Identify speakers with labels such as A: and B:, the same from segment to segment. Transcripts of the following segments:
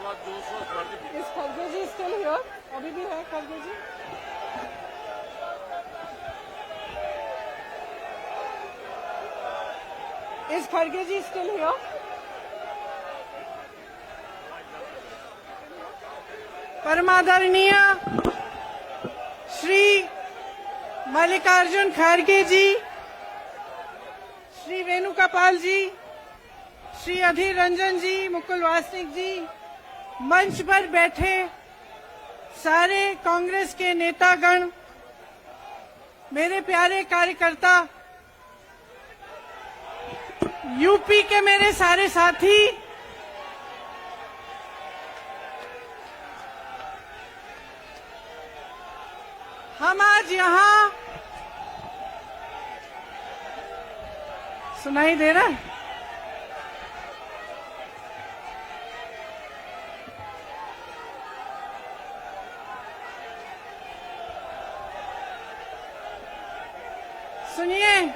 A: इस खरगे जी still here? अभी भी है खरगे जी? इस खरगे जी स्टिल हियर? परमादरणीय श्री मल्लिकार्जुन खड़गे जी, श्री वेणुगोपाल जी, श्री अधीर रंजन जी, मुकुल वासनिक जी, मंच पर बैठे सारे कांग्रेस के नेतागण, मेरे प्यारे कार्यकर्ता, यूपी के मेरे सारे साथी, हम आज यहाँ सुनाई दे रहा है? सुनिए,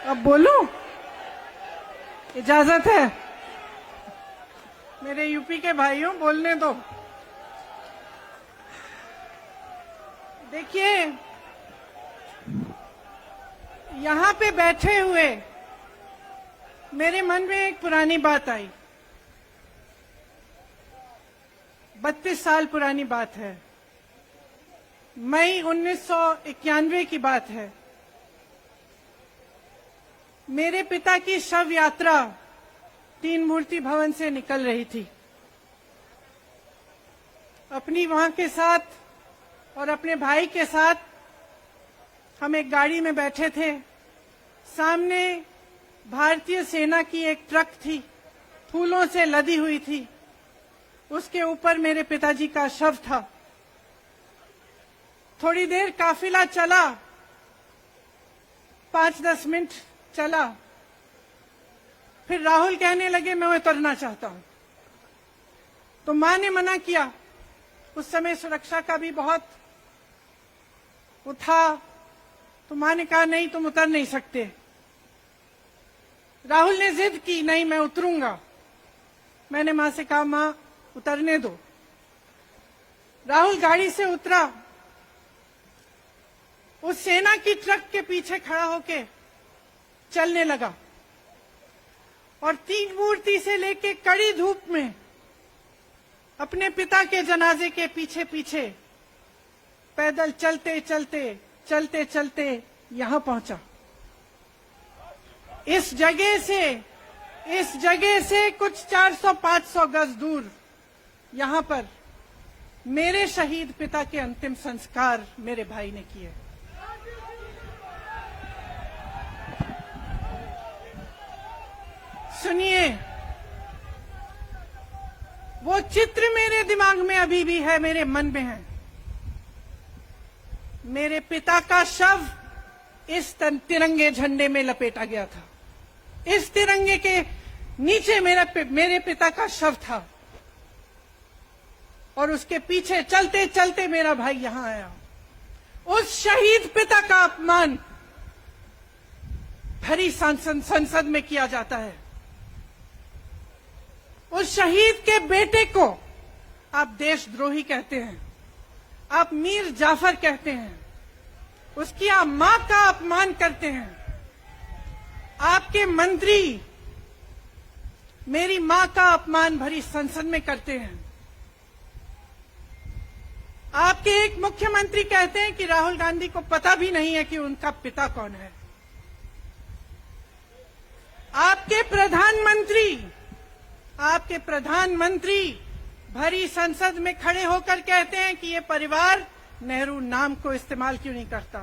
A: अब बोलूं? इजाजत है? मेरे यूपी के भाइयों, बोलने दो। देखिए, यहाँ पे बैठे हुए मेरे मन में एक पुरानी बात आई। 32 साल पुरानी बात है। मई 1991 की बात है। मेरे पिता की शव यात्रा तीन मूर्ति भवन से निकल रही थी। अपनी मां के साथ और अपने भाई के साथ हम एक गाड़ी में बैठे थे। सामने भारतीय सेना की एक ट्रक थी, फूलों से लदी हुई थी। उसके ऊपर मेरे पिताजी का शव था। थोड़ी देर काफिला चला, 5-10 मिनट चला। फिर राहुल कहने लगे मैं उतरना चाहता हूं। तो मां ने मना किया। उस समय सुरक्षा का भी बहुत वो था। तो मां ने कहा नहीं, तुम उतर नहीं सकते। राहुल ने जिद की, नहीं मैं उतरूंगा। मैंने मां से कहा मां उतरने दो। राहुल गाड़ी से उतरा। उस सेना की ट्रक के पीछे खड़ा होके चलने लगा और तीन मूर्ति से लेके कड़ी धूप में अपने पिता के जनाजे के पीछे पीछे पैदल चलते चलते चलते चलते यहां पहुंचा। इस जगह से कुछ 400-500 गज दूर यहां पर मेरे शहीद पिता के अंतिम संस्कार मेरे भाई ने किए। सुनिए, वो चित्र मेरे दिमाग में अभी भी है, मेरे मन में है। मेरे पिता का शव इस तिरंगे झंडे में लपेटा गया था। इस तिरंगे के नीचे मेरे पिता का शव था और उसके पीछे चलते चलते मेरा भाई यहां आया। उस शहीद पिता का अपमान भरी संसद में किया जाता है। उस शहीद के बेटे को आप देशद्रोही कहते हैं, आप मीर जाफर कहते हैं, उसकी आप मां का अपमान करते हैं। आपके मंत्री मेरी मां का अपमान भरी संसद में करते हैं। आपके एक मुख्यमंत्री कहते हैं कि राहुल गांधी को पता भी नहीं है कि उनका पिता कौन है। आपके प्रधानमंत्री भरी संसद में खड़े होकर कहते हैं कि ये परिवार नेहरू नाम को इस्तेमाल क्यों नहीं करता।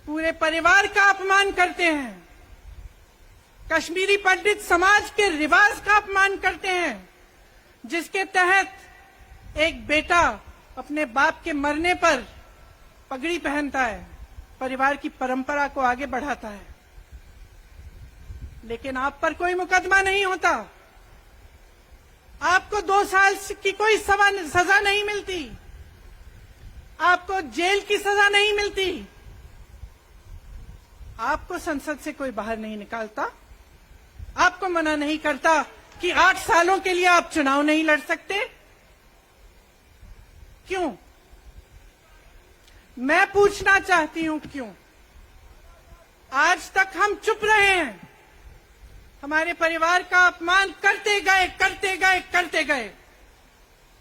A: पूरे परिवार का अपमान करते हैं। कश्मीरी पंडित समाज के रिवाज का अपमान करते हैं, जिसके तहत एक बेटा अपने बाप के मरने पर पगड़ी पहनता है, परिवार की परंपरा को आगे बढ़ाता है, लेकिन आप पर कोई मुकदमा नहीं होता, आपको 2 साल की कोई सजा नहीं मिलती, आपको जेल की सजा नहीं मिलती, आपको संसद से कोई बाहर नहीं निकालता, आपको मना नहीं करता कि 8 सालों के लिए आप चुनाव नहीं लड़ सकते। क्यों? मैं पूछना चाहती हूं, क्यों? आज तक हम चुप रहे हैं, हमारे परिवार का अपमान करते गए करते गए करते गए।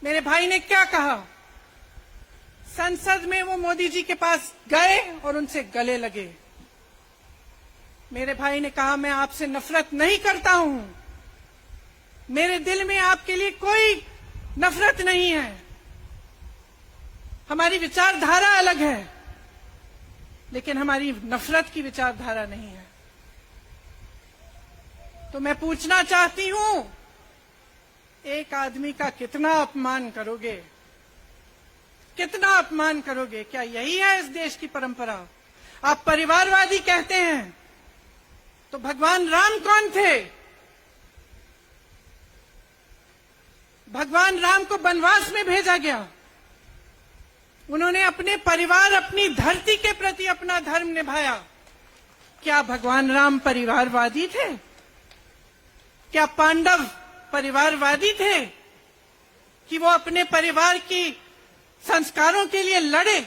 A: मेरे भाई ने क्या कहा? संसद में वो मोदी जी के पास गए और उनसे गले लगे। मेरे भाई ने कहा, मैं आपसे नफरत नहीं करता हूं, मेरे दिल में आपके लिए कोई नफरत नहीं है, हमारी विचारधारा अलग है, लेकिन हमारी नफरत की विचारधारा नहीं है। तो मैं पूछना चाहती हूं, एक आदमी का कितना अपमान करोगे? कितना अपमान करोगे? क्या यही है इस देश की परंपरा? आप परिवारवादी कहते हैं, तो भगवान राम कौन थे? भगवान राम को वनवास में भेजा गया, उन्होंने अपने परिवार, अपनी धरती के प्रति अपना धर्म निभाया। क्या भगवान राम परिवारवादी थे? क्या पांडव परिवारवादी थे कि वो अपने परिवार की संस्कारों के लिए लड़े?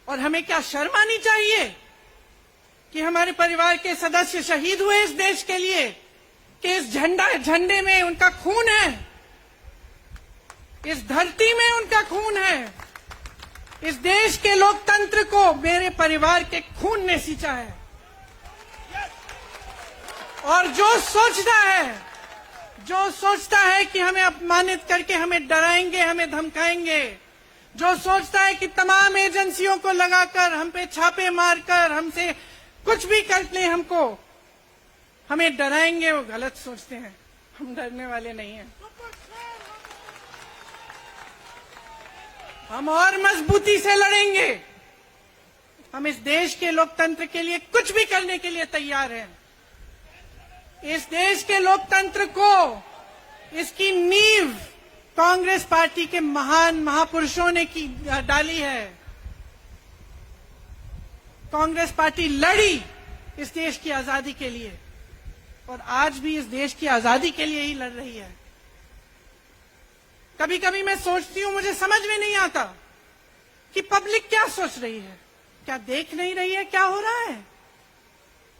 A: और हमें क्या शर्म आनी चाहिए कि हमारे परिवार के सदस्य शहीद हुए इस देश के लिए, कि इस झंडे में उनका खून है, इस धरती में उनका खून है, इस देश के लोकतंत्र को मेरे परिवार के खून ने सींचा है। और जो सोचता है कि हमें अपमानित करके हमें डराएंगे, हमें धमकाएंगे, जो सोचता है कि तमाम एजेंसियों को लगाकर, हम पे छापे मारकर, हमसे कुछ भी कर ले, हमें डराएंगे, वो गलत सोचते हैं। हम डरने वाले नहीं हैं। हम और मजबूती से लड़ेंगे। हम इस देश के लोकतंत्र के लिए कुछ भी करने के लिए तैयार हैं। इस देश के लोकतंत्र को, इसकी नींव कांग्रेस पार्टी के महान महापुरुषों ने डाली है। कांग्रेस पार्टी लड़ी इस देश की आजादी के लिए, और आज भी इस देश की आजादी के लिए ही लड़ रही है। कभी कभी मैं सोचती हूं, मुझे समझ में नहीं आता कि पब्लिक क्या सोच रही है। क्या देख नहीं रही है क्या हो रहा है?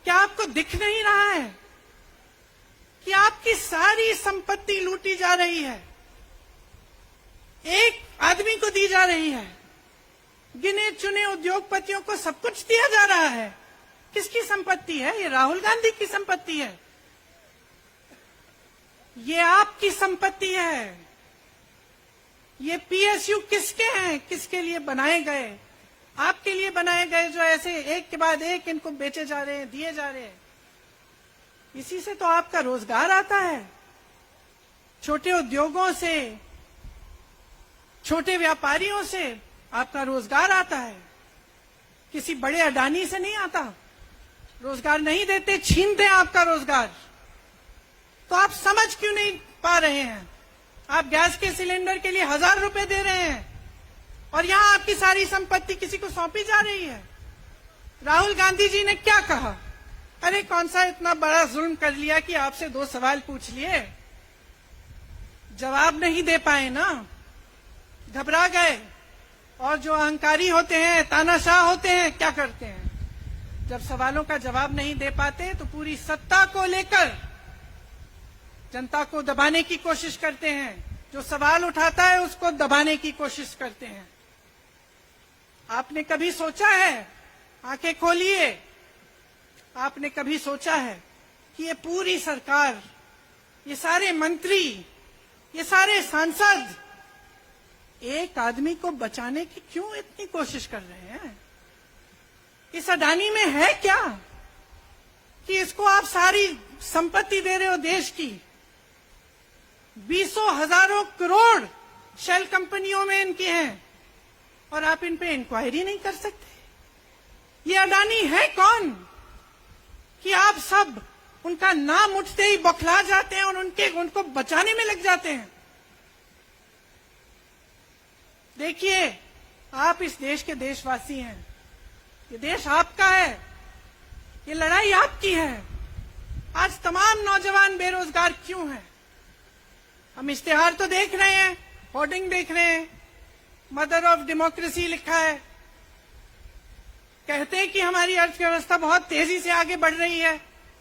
A: क्या आपको दिख नहीं रहा है कि आपकी सारी संपत्ति लूटी जा रही है, एक आदमी को दी जा रही है, गिने चुने उद्योगपतियों को सब कुछ दिया जा रहा है? किसकी संपत्ति है? ये राहुल गांधी की संपत्ति है, ये आपकी संपत्ति है। ये पीएसयू किसके हैं? किसके लिए बनाए गए? आपके लिए बनाए गए, जो ऐसे एक के बाद एक इनको बेचे जा रहे हैं, दिए जा रहे हैं। इसी से तो आपका रोजगार आता है। छोटे उद्योगों से, छोटे व्यापारियों से आपका रोजगार आता है, किसी बड़े अडानी से नहीं आता। रोजगार नहीं देते, छीनते हैं आपका रोजगार। तो आप समझ क्यों नहीं पा रहे हैं? आप गैस के सिलेंडर के लिए 1000 रुपए दे रहे हैं, और यहां आपकी सारी संपत्ति किसी को सौंपी जा रही है। राहुल गांधी जी ने क्या कहा? अरे कौन सा इतना बड़ा जुल्म कर लिया कि आपसे 2 सवाल पूछ लिए, जवाब नहीं दे पाए ना, घबरा गए। और जो अहंकारी होते हैं, तानाशाह होते हैं, क्या करते हैं? जब सवालों का जवाब नहीं दे पाते तो पूरी सत्ता को लेकर जनता को दबाने की कोशिश करते हैं। जो सवाल उठाता है उसको दबाने की कोशिश करते हैं। आपने कभी सोचा है, आंखें खोलिए, आपने कभी सोचा है कि ये पूरी सरकार, ये सारे मंत्री, ये सारे सांसद एक आदमी को बचाने की क्यों इतनी कोशिश कर रहे हैं? इस अडानी में है क्या कि इसको आप सारी संपत्ति दे रहे हो देश की? 20 हजारों करोड़ शेल कंपनियों में इनकी हैं, और आप इन पे इंक्वायरी नहीं कर सकते। ये अडानी है कौन कि आप सब उनका नाम उठते ही बौखला जाते हैं और उनको बचाने में लग जाते हैं। देखिए, आप इस देश के देशवासी हैं, ये देश आपका है, ये लड़ाई आपकी है। आज तमाम नौजवान बेरोजगार क्यों हैं? हम इश्तेहार तो देख रहे हैं, होर्डिंग देख रहे हैं, मदर ऑफ डेमोक्रेसी लिखा है, कहते हैं कि हमारी अर्थव्यवस्था बहुत तेजी से आगे बढ़ रही है,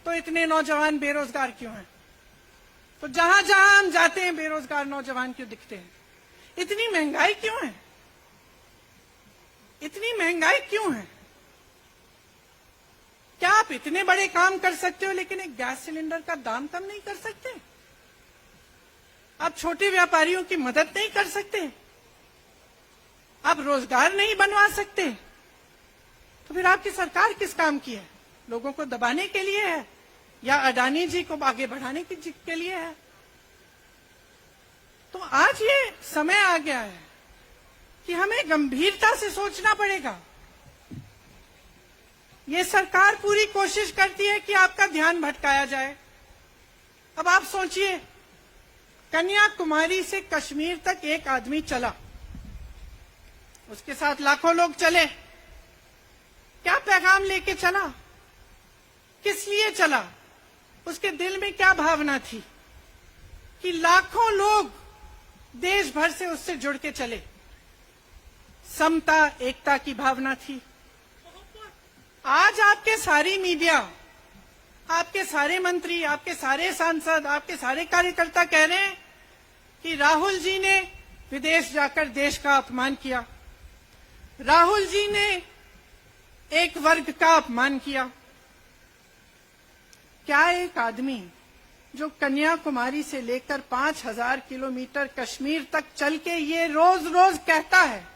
A: तो इतने नौजवान बेरोजगार क्यों हैं? तो जहां जहां हम जाते हैं बेरोजगार नौजवान क्यों दिखते हैं? इतनी महंगाई क्यों है? इतनी महंगाई क्यों है? क्या आप इतने बड़े काम कर सकते हो लेकिन एक गैस सिलेंडर का दाम कम नहीं कर सकते? आप छोटे व्यापारियों की मदद नहीं कर सकते? आप रोजगार नहीं बनवा सकते? तो फिर आपकी सरकार किस काम की है? लोगों को दबाने के लिए है या अडानी जी को आगे बढ़ाने के लिए है? तो आज ये समय आ गया है कि हमें गंभीरता से सोचना पड़ेगा। ये सरकार पूरी कोशिश करती है कि आपका ध्यान भटकाया जाए। अब आप सोचिए, कन्याकुमारी से कश्मीर तक एक आदमी चला, उसके साथ लाखों लोग चले। क्या पैगाम लेके चला? किस लिए चला? उसके दिल में क्या भावना थी कि लाखों लोग देश भर से उससे जुड़ के चले? समता, एकता की भावना थी। आज आपके सारी मीडिया, आपके सारे मंत्री, आपके सारे सांसद, आपके सारे कार्यकर्ता कह रहे हैं कि राहुल जी ने विदेश जाकर देश का अपमान किया, राहुल जी ने एक वर्ग का अपमान किया। क्या एक आदमी जो कन्याकुमारी से लेकर 5000 किलोमीटर कश्मीर तक चल के ये रोज रोज कहता है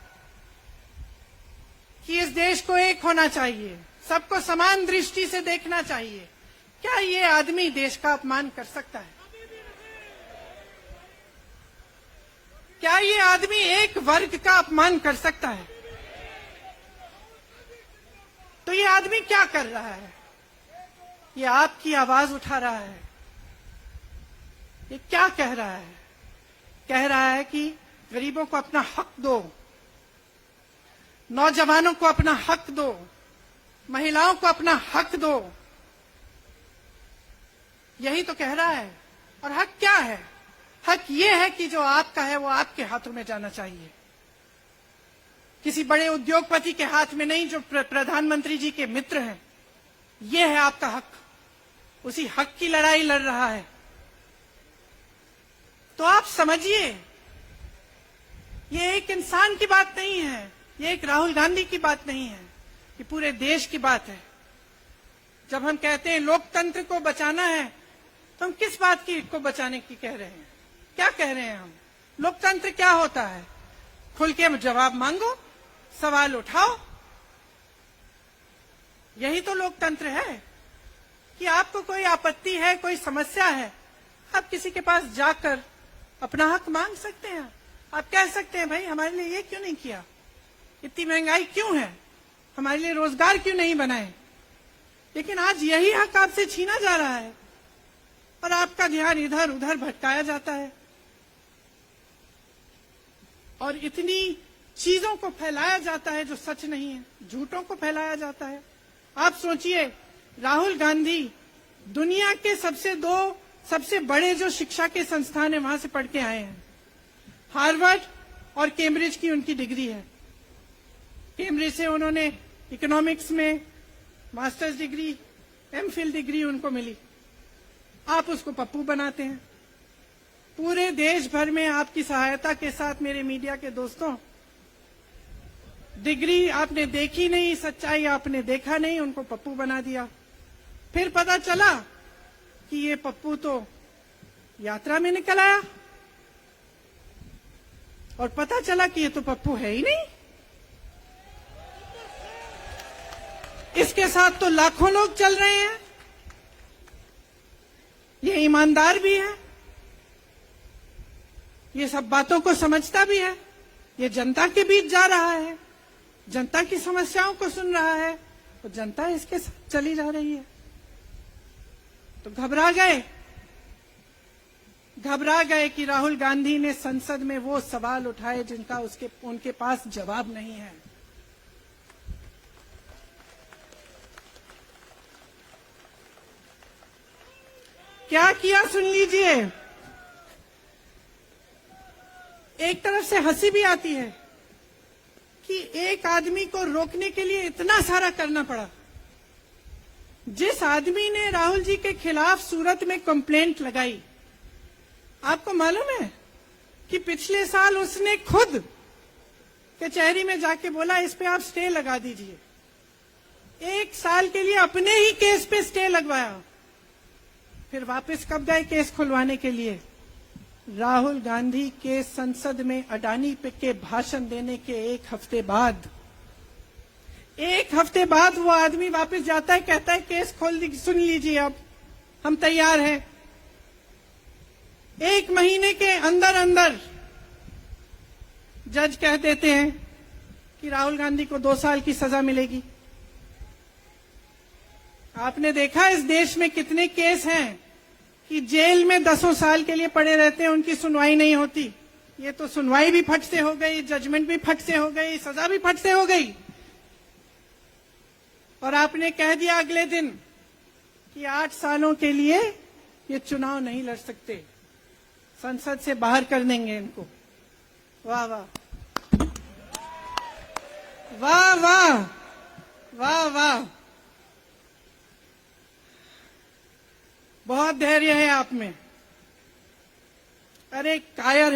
A: कि इस देश को एक होना चाहिए, सबको समान दृष्टि से देखना चाहिए, क्या ये आदमी देश का अपमान कर सकता है? क्या ये आदमी एक वर्ग का अपमान कर सकता है? तो ये आदमी क्या कर रहा है? ये आपकी आवाज उठा रहा है। ये क्या कह रहा है? कह रहा है कि गरीबों को अपना हक दो, नौजवानों को अपना हक दो, महिलाओं को अपना हक दो। यही तो कह रहा है। और हक क्या है? हक ये है कि जो आपका है वो आपके हाथों में जाना चाहिए, किसी बड़े उद्योगपति के हाथ में नहीं, जो प्रधानमंत्री जी के मित्र हैं। ये है आपका हक। उसी हक की लड़ाई लड़ रहा है। तो आप समझिए, ये एक इंसान की बात नहीं है, ये एक राहुल गांधी की बात नहीं है, ये पूरे देश की बात है। जब हम कहते हैं लोकतंत्र को बचाना है, तो हम किस बात की को बचाने की कह रहे हैं? क्या कह रहे हैं हम? लोकतंत्र क्या होता है? खुल के जवाब मांगो, सवाल उठाओ। यही तो लोकतंत्र है कि आपको कोई आपत्ति है, कोई समस्या है, आप किसी के पास जाकर अपना हक मांग सकते हैं। आप कह सकते हैं, भाई हमारे लिए ये क्यों नहीं किया, इतनी महंगाई क्यों है, हमारे लिए रोजगार क्यों नहीं बनाए? लेकिन आज यही हक आपसे छीना जा रहा है और आपका ध्यान इधर उधर भटकाया जाता है और इतनी चीजों को फैलाया जाता है जो सच नहीं है, झूठों को फैलाया जाता है। आप सोचिए, राहुल गांधी दुनिया के सबसे बड़े जो शिक्षा के संस्थान है वहां से पढ़ के आए हैं। हार्वर्ड और कैम्ब्रिज की उनकी डिग्री है। कैम्ब्रिज से उन्होंने इकोनॉमिक्स में मास्टर्स डिग्री, एमफिल डिग्री उनको मिली। आप उसको पप्पू बनाते हैं। पूरे देश भर में आपकी सहायता के साथ मेरे मीडिया के दोस्तों, डिग्री आपने देखी नहीं, सच्चाई आपने देखा नहीं, उनको पप्पू बना दिया। फिर पता चला कि ये पप्पू तो यात्रा में निकल आया और पता चला कि ये तो पप्पू है ही नहीं। इसके साथ तो लाखों लोग चल रहे हैं। ये ईमानदार भी है, ये सब बातों को समझता भी है, ये जनता के बीच जा रहा है। जनता की समस्याओं को सुन रहा है, तो जनता इसके साथ चली जा रही है। तो घबरा गए कि राहुल गांधी ने संसद में वो सवाल उठाए जिनका उनके पास जवाब नहीं है। क्या किया सुन लीजिए। एक तरफ से हंसी भी आती है कि एक आदमी को रोकने के लिए इतना सारा करना पड़ा। जिस आदमी ने राहुल जी के खिलाफ सूरत में कंप्लेंट लगाई, आपको मालूम है कि पिछले साल उसने खुद कचहरी में जाके बोला इस पे आप स्टे लगा दीजिए। 1 साल के लिए अपने ही केस पे स्टे लगवाया। फिर वापस कब गए केस खुलवाने के लिए? राहुल गांधी के संसद में अडानी पे के भाषण देने के 1 हफ्ते बाद। 1 हफ्ते बाद वो आदमी वापस जाता है, कहता है केस खोल दी, सुन लीजिए अब हम तैयार हैं। 1 महीने के अंदर अंदर जज कह देते हैं कि राहुल गांधी को 2 साल की सजा मिलेगी। आपने देखा इस देश में कितने केस हैं कि जेल में 10 साल के लिए पड़े रहते हैं, उनकी सुनवाई नहीं होती। ये तो सुनवाई भी फट से हो गई, जजमेंट भी फट से हो गई, सजा भी फट से हो गई। और आपने कह दिया अगले दिन कि 8 सालों के लिए ये चुनाव नहीं लड़ सकते, संसद से बाहर कर देंगे इनको। वाह वाह वाह वाह वाह वाह, बहुत धैर्य है आप में। अरे कायर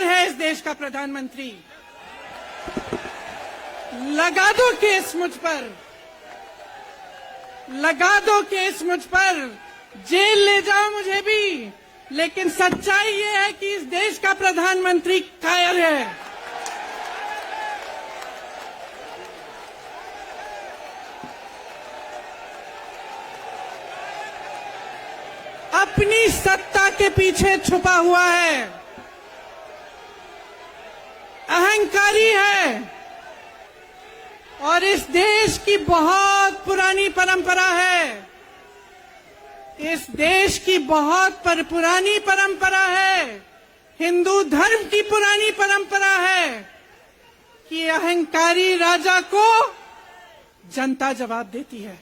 A: है इस देश का प्रधानमंत्री। लगा दो केस मुझ पर, लगा दो केस मुझ पर, जेल ले जाओ मुझे भी, लेकिन सच्चाई ये है कि इस देश का प्रधानमंत्री कायर है। अपनी सत्ता के पीछे छुपा हुआ है, अहंकारी है। और इस देश की बहुत पुरानी परंपरा है, इस देश की बहुत पुरानी परंपरा है, हिंदू धर्म की पुरानी परंपरा है कि अहंकारी राजा को जनता जवाब देती है।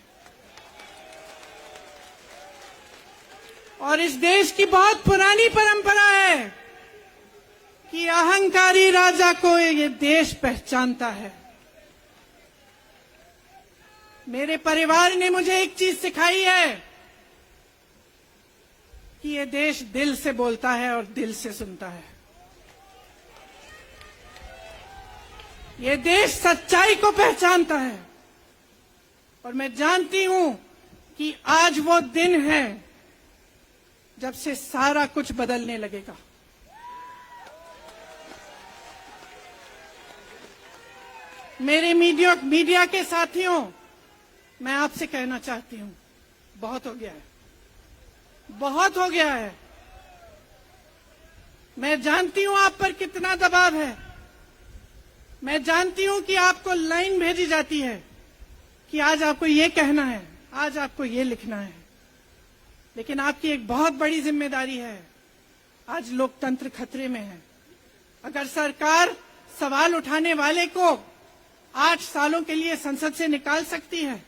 A: और इस देश की बहुत पुरानी परंपरा है कि अहंकारी राजा को ये देश पहचानता है। मेरे परिवार ने मुझे एक चीज सिखाई है कि ये देश दिल से बोलता है और दिल से सुनता है। ये देश सच्चाई को पहचानता है। और मैं जानती हूं कि आज वो दिन है जब से सारा कुछ बदलने लगेगा। मेरे मीडिया के साथियों, मैं आपसे कहना चाहती हूं, बहुत हो गया है, बहुत हो गया है। मैं जानती हूं आप पर कितना दबाव है। मैं जानती हूं कि आपको लाइन भेजी जाती है कि आज आपको ये कहना है, आज आपको ये लिखना है। लेकिन आपकी एक बहुत बड़ी जिम्मेदारी है। आज लोकतंत्र खतरे में है। अगर सरकार सवाल उठाने वाले को 8 सालों के लिए संसद से निकाल सकती है,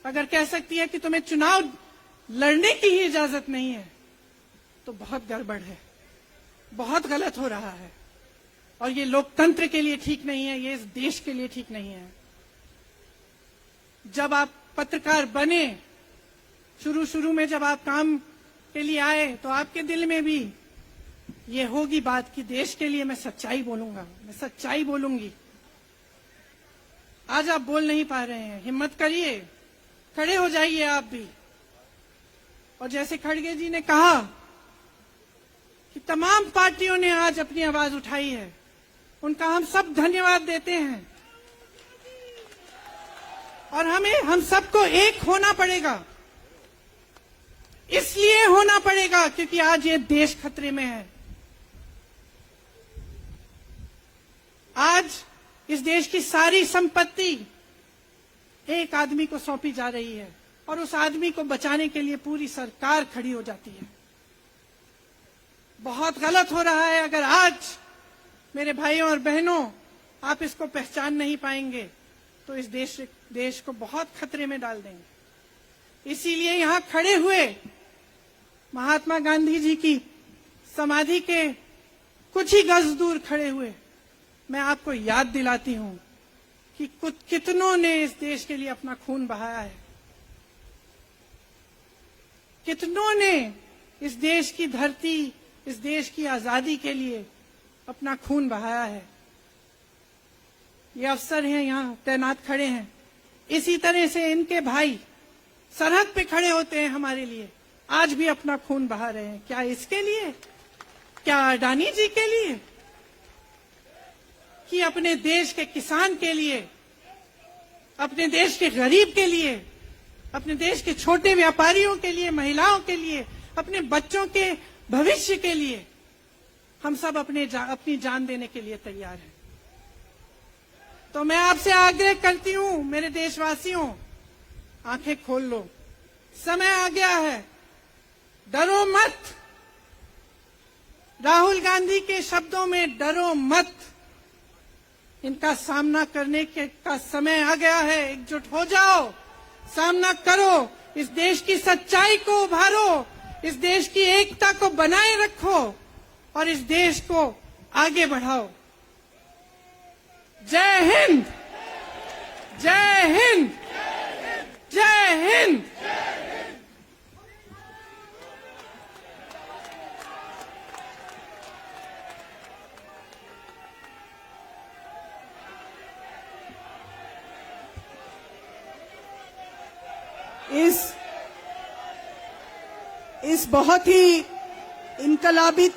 A: अगर कह सकती है कि तुम्हें चुनाव लड़ने की ही इजाजत नहीं है, तो बहुत गड़बड़ है, बहुत गलत हो रहा है। और ये लोकतंत्र के लिए ठीक नहीं है, ये इस देश के लिए ठीक नहीं है। जब आप पत्रकार बने, शुरू में जब आप काम के लिए आए, तो आपके दिल में भी ये होगी बात कि देश के लिए मैं सच्चाई बोलूंगा, मैं सच्चाई बोलूंगी। आज आप बोल नहीं पा रहे हैं, हिम्मत करिए, खड़े हो जाइए आप भी। और जैसे खड़गे जी ने कहा कि तमाम पार्टियों ने आज अपनी आवाज उठाई है, उनका हम सब धन्यवाद देते हैं। और हम सबको एक होना पड़ेगा। इसलिए होना पड़ेगा क्योंकि आज ये देश खतरे में है। आज इस देश की सारी संपत्ति एक आदमी को सौंपी जा रही है और उस आदमी को बचाने के लिए पूरी सरकार खड़ी हो जाती है। बहुत गलत हो रहा है। अगर आज मेरे भाइयों और बहनों आप इसको पहचान नहीं पाएंगे तो इस देश को बहुत खतरे में डाल देंगे। इसीलिए यहां खड़े हुए महात्मा गांधी जी की समाधि के कुछ ही गज दूर खड़े हुए मैं आपको याद दिलाती हूं कि कितनों ने इस देश के लिए अपना खून बहाया है, कितनों ने इस देश की धरती, इस देश की आजादी के लिए अपना खून बहाया है। ये अफसर हैं यहां तैनात खड़े हैं, इसी तरह से इनके भाई सरहद पे खड़े होते हैं हमारे लिए, आज भी अपना खून बहा रहे हैं। क्या इसके लिए? क्या अडानी जी के लिए? कि अपने देश के किसान के लिए, अपने देश के गरीब के लिए, अपने देश के छोटे व्यापारियों के लिए, महिलाओं के लिए, अपने बच्चों के भविष्य के लिए हम सब अपनी जान देने के लिए तैयार हैं। तो मैं आपसे आग्रह करती हूं मेरे देशवासियों, आंखें खोल लो, समय आ गया है, डरो मत। राहुल गांधी के शब्दों में डरो मत, इनका सामना करने का समय आ गया है। एकजुट हो जाओ, सामना करो, इस देश की सच्चाई को उभारो, इस देश की एकता को बनाए रखो और इस देश को आगे बढ़ाओ। जय हिंद, जय हिंद, जय हिंद।
B: इस बहुत ही इनकलाबी